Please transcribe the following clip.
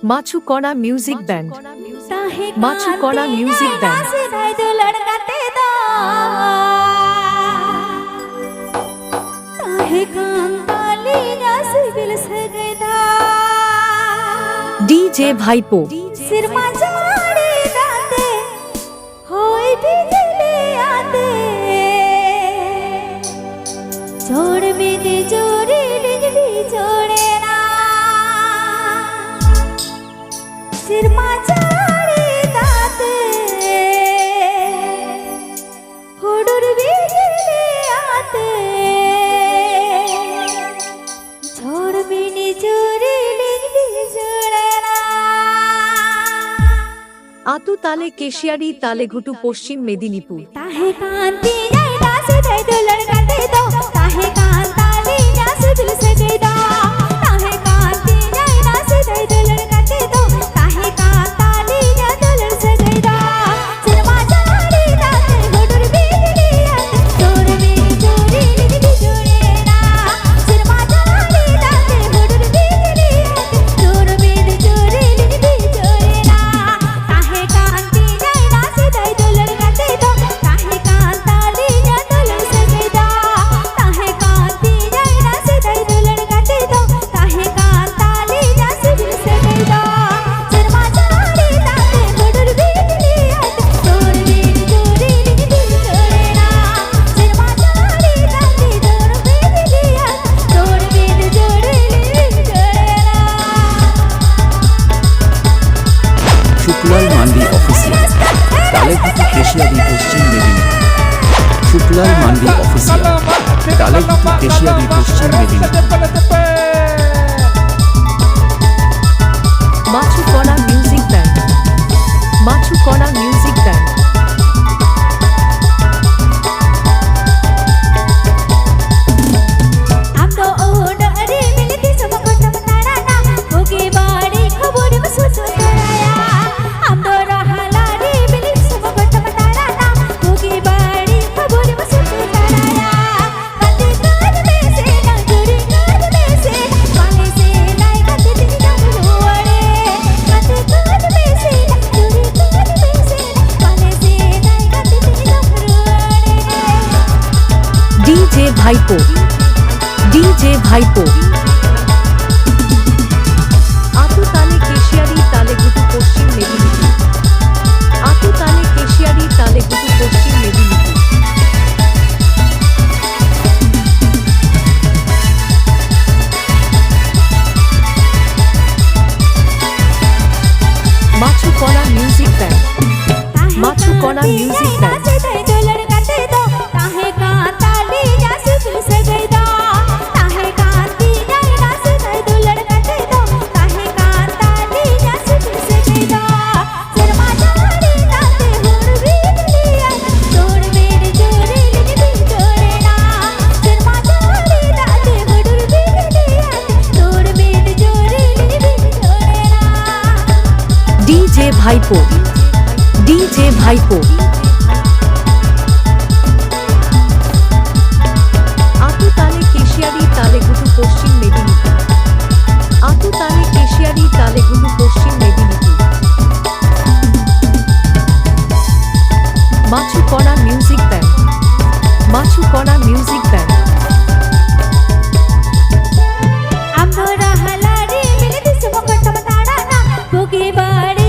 মাছুকণা music band. মাছুকণা music band. DJ ভাইপো। আতু তালে Keshiary Taleghutu Paschim Medinipur. Suklal Mandi official Taleghutu Keshiary Paschim Medinipur. Suklal Mandi official Taleghutu Keshiary Paschim Medinipur. মাছুকণা মিউজিক ব্যান্ড। মাছুকণা মিউজিক ব্যান্ড। ডিজে ভাইপো। ডিজে ভাইপো। আতু তালে কেশিয়ারি তালে ঘুটু পশ্চিম মেদিনীপুর। আতু তালে কেশিয়ারি তালে ঘুটু পশ্চিম মেদিনীপুর। মাছুকণা মিউজিক ব্যান্ড। মাছুকণা মিউজিক ব্যান্ড। ডিজে ভাইপো। ডিজে ভাইপো। আতু তালে কেশিয়ারি তালে ঘুটু পশ্চিম মেদিনীপুর। আতু তালে কেশিয়ারি তালে ঘুটু পশ্চিম মেদিনীপুর। মাছুকণা মিউজিক ব্যান্ড। মাছুকণা মিউজিক ব্যান্ড। আমরা হালারি মিলে দিস মকট তাড়া না ভোগে বাড়ি